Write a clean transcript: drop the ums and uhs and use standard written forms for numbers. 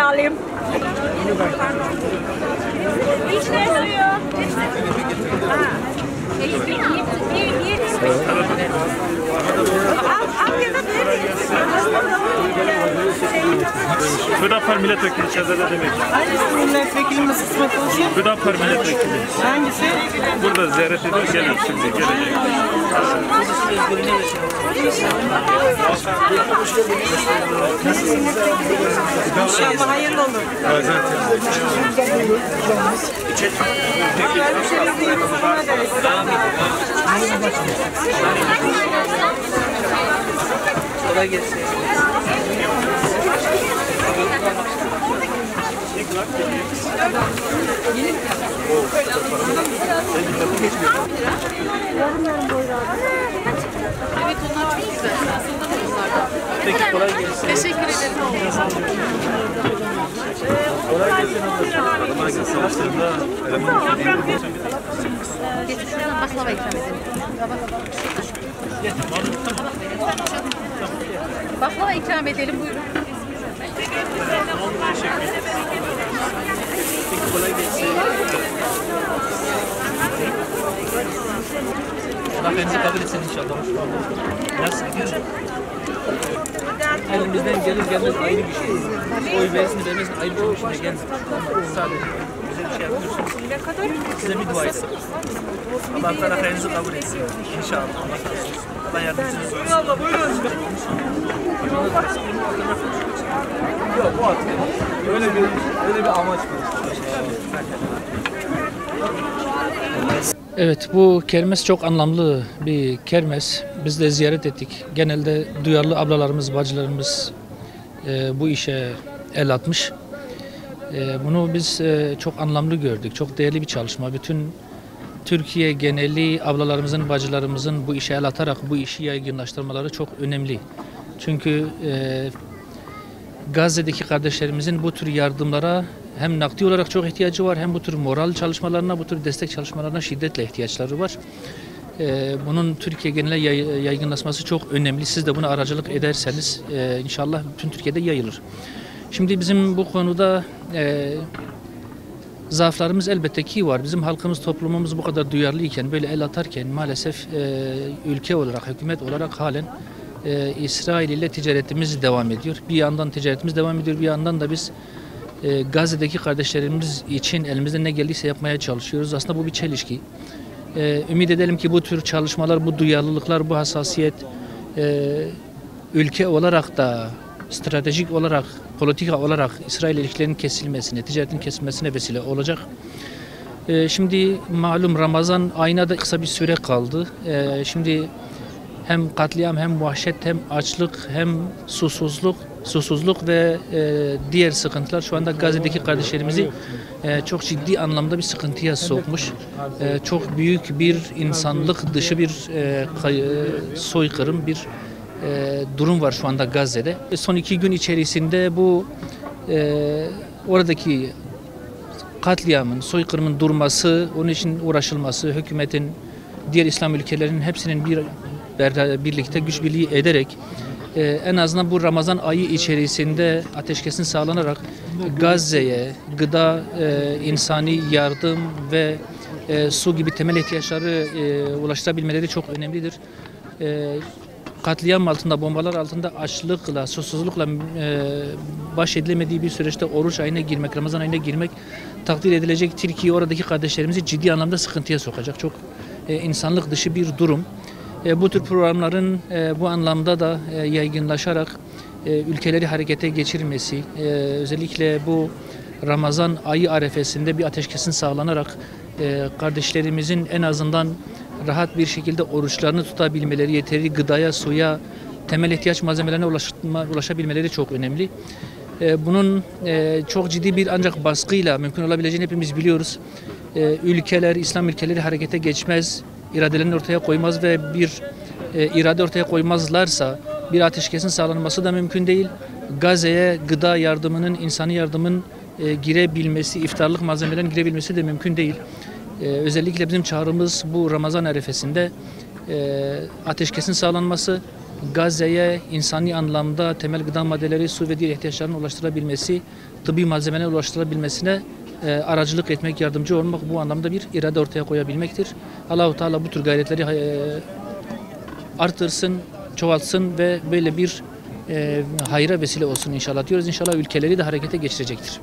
alayım. İçine suyu. Hüdapar milletvekili Şehzade demek. Hangisi milletvekili Mısır Smetoluşu? Hüdapar milletvekili. Hangisi? Burada ziyaret ediyor, geliyor şimdi, gelecek. İnşallah hayırlı olur. Evet, Böyle bir şey değil. Kolay gelsin. Evet, onlar çok güzel. Aslında da bunlardan. Peki kolay gelsin. Teşekkür ederim. kolay gelsin. Kolay gelsin. Aslında Getirsinler baklava ikram edelim. Baklava ikram edelim, buyurun. Kolay gelsin. Zaferinizi kabul etsin inşallah. Nasıl gidiyor? Elimizden gelir gelmez ayrı bir şey. Oy versin vermesin ayrı bir şey de gelmez. Sadece bize bir şey yapıyorsunuz. Size bir dua etsin. Allah zaferinizi kabul etsin. İnşallah. Allah yardımcınız olsun. Allah buyurun. Yok bu atıyor. Öyle bir amaç var. Evet, bu kermes çok anlamlı bir kermes. Biz de ziyaret ettik. Genelde duyarlı ablalarımız, bacılarımız bu işe el atmış. Bunu biz çok anlamlı gördük. Çok değerli bir çalışma. Bütün Türkiye geneli ablalarımızın, bacılarımızın bu işe el atarak bu işi yaygınlaştırmaları çok önemli. Çünkü Gazze'deki kardeşlerimizin bu tür yardımlara hem nakdi olarak çok ihtiyacı var, hem bu tür moral çalışmalarına, bu tür destek çalışmalarına şiddetle ihtiyaçları var. Bunun Türkiye geneline yaygınlaşması çok önemli. Siz de buna aracılık ederseniz inşallah bütün Türkiye'de yayılır. Şimdi bizim bu konuda zaaflarımız elbette ki var. Bizim halkımız, toplumumuz bu kadar duyarlıyken, böyle el atarken maalesef ülke olarak, hükümet olarak halen İsrail ile ticaretimiz devam ediyor. Bir yandan ticaretimiz devam ediyor, bir yandan da biz Gazze'deki kardeşlerimiz için elimizden ne geldiyse yapmaya çalışıyoruz. Aslında bu bir çelişki. Ümit edelim ki bu tür çalışmalar, bu duyarlılıklar, bu hassasiyet ülke olarak da stratejik olarak, politika olarak İsrail ilişkilerinin kesilmesine, ticaretin kesilmesine vesile olacak. Şimdi malum Ramazan ayına da kısa bir süre kaldı. Şimdi hem katliam, hem vahşet, hem açlık, hem susuzluk ve diğer sıkıntılar şu anda Gazze'deki kardeşlerimizi çok ciddi anlamda bir sıkıntıya sokmuş. Çok büyük bir insanlık dışı bir soykırım, bir durum var şu anda Gazze'de. Son 2 gün içerisinde bu oradaki katliamın, soykırımın durması, onun için uğraşılması, hükümetin, diğer İslam ülkelerinin hepsinin birlikte güç birliği ederek en azından bu Ramazan ayı içerisinde ateşkesin sağlanarak Gazze'ye gıda, insani yardım ve su gibi temel ihtiyaçları ulaştırabilmeleri çok önemlidir. Katliam altında, bombalar altında açlıkla, susuzlukla baş edilemediği bir süreçte oruç ayına girmek, Ramazan ayına girmek takdir edilecek. Türkiye oradaki kardeşlerimizi ciddi anlamda sıkıntıya sokacak. Çok insanlık dışı bir durum. Bu tür programların bu anlamda da yaygınlaşarak ülkeleri harekete geçirmesi, özellikle bu Ramazan ayı arefesinde bir ateşkesin sağlanarak kardeşlerimizin en azından rahat bir şekilde oruçlarını tutabilmeleri, yeterli gıdaya, suya, temel ihtiyaç malzemelerine ulaşabilmeleri çok önemli. Bunun çok ciddi bir ancak baskıyla mümkün olabileceğini hepimiz biliyoruz. Ülkeler, İslam ülkeleri harekete geçmez, iradelerini ortaya koymaz ve bir irade ortaya koymazlarsa bir ateşkesin sağlanması da mümkün değil. Gazze'ye gıda yardımının, insani yardımın girebilmesi, iftarlık malzemelerin girebilmesi de mümkün değil. Özellikle bizim çağrımız bu Ramazan arefesinde ateşkesin sağlanması, Gazze'ye insani anlamda temel gıda maddeleri, su ve diğer ihtiyaçlarının ulaştırılabilmesi, tıbbi malzemeler ulaştırılabilmesine aracılık etmek, yardımcı olmak, bu anlamda bir irade ortaya koyabilmektir. Allah-u Teala bu tür gayretleri artırsın, çoğaltsın ve böyle bir hayra vesile olsun inşallah diyoruz. İnşallah ülkeleri de harekete geçirecektir.